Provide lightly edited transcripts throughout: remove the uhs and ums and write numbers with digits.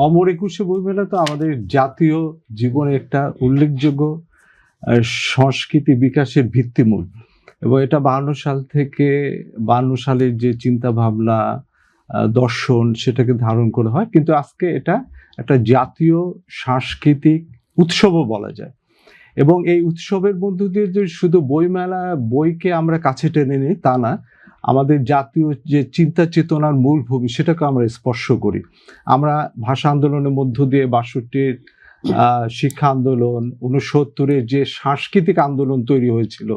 অমর একুশে বইমেলা তো আমাদের জাতীয় জীবনে একটা উল্লেখযোগ্য সংস্কৃতি বিকাশের ভিত্তিমূল, এবং এটা 52 সালের যে চিন্তা ভাবনা, দর্শন, সেটাকে ধারণ করা হয়। কিন্তু আজকে এটা একটা জাতীয় সাংস্কৃতিক উৎসবও বলা যায়। এবং এই উৎসবের মধ্য দিয়ে যে শুধু বইমেলা, বইকে আমরা কাছে টেনে নিই তা না, আমাদের জাতীয় যে চিন্তা চেতনার মূল ভূমি সেটাকে আমরা স্পর্শ করি। আমরা ভাষা আন্দোলনের মধ্য দিয়ে 62-র শিক্ষা আন্দোলন, 69-এর যে সাংস্কৃতিক আন্দোলন তৈরি হয়েছিল,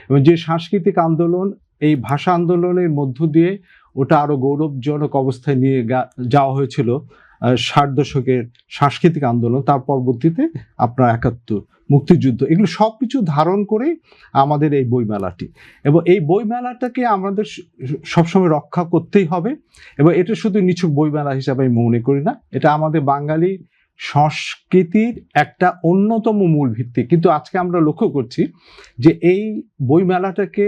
এবং যে সাংস্কৃতিক আন্দোলন, এই ভাষা আন্দোলনের মধ্য দিয়ে ওটা আরো গৌরবজনক অবস্থায় নিয়ে যাওয়া হয়েছিল 60 দশকের সাংস্কৃতিক আন্দোলন, তার পরবর্তীতে আপনার 71 মুক্তিযুদ্ধ, এগুলো সবকিছু ধারণ করে আমাদের এই বইমেলাটি। এবং এই বইমেলাটাকে আমাদের সবসময় রক্ষা করতেই হবে। এবং এটা শুধু নিছক বইমেলা হিসাবে আমি মনে করি না, এটা আমাদের বাঙালি সংস্কৃতির একটা অন্যতম মূল ভিত্তি। কিন্তু আজকে আমরা লক্ষ্য করছি যে এই বইমেলাটাকে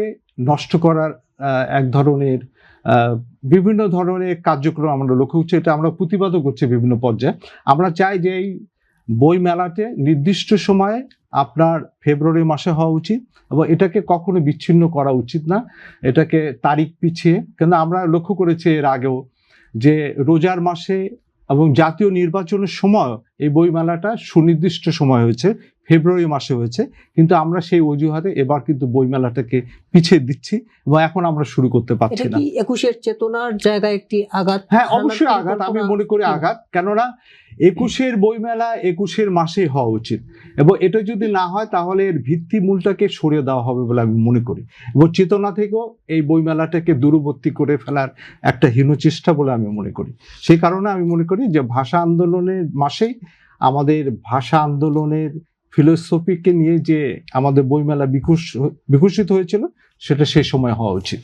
নষ্ট করার এক ধরনের বিভিন্ন ধরনের কার্যক্রম আমরা লক্ষ্য করছি। এটা আমরা প্রতিবাদও করছি বিভিন্ন পর্যায়ে। আমরা চাই যে এই বই মেলাতে নির্দিষ্ট সময়ে আপনার ফেব্রুয়ারি মাসে হওয়া উচিত, এবং এটাকে কখনো বিচ্ছিন্ন করা উচিত না, এটাকে তারিখ পিছিয়ে। কিন্তু আমরা লক্ষ্য করেছি এর আগেও যে রোজার মাসে এবং জাতীয় নির্বাচনের সময় এই বইমেলাটা সুনির্দিষ্ট সময় হয়েছে, ফেব্রুয়ারি মাসে হয়েছে, কিন্তু আমরা সেই অজুহাতে এবার কিন্তু বইমেলাটাকে পিছিয়ে দিচ্ছি এবং এখন আমরা শুরু করতে পারছি না। 21-এর চেতনার জায়গায় একটি আঘাত। হ্যাঁ, অবশ্যই আঘাত, আমি মনে করি আঘাত। কেননা 21-এর বইমেলা 21-এর মাসেই হওয়া উচিত, এবং এটা যদি না হয় তাহলে এর ভিত্তিমূলটাকে সরিয়ে দেওয়া হবে বলে আমি মনে করি, এবং চেতনা থেকেও এই বইমেলাটাকে দূরবর্তী করে ফেলার একটা হীন চেষ্টা বলে আমি মনে করি। সেই কারণে আমি মনে করি যে ভাষা আন্দোলনের মাসেই আমাদের ভাষা আন্দোলনের ফিলোসফিকে নিয়ে যে আমাদের বইমেলা বিকশিত হয়েছিল, সেটা সেই সময় হওয়া উচিত।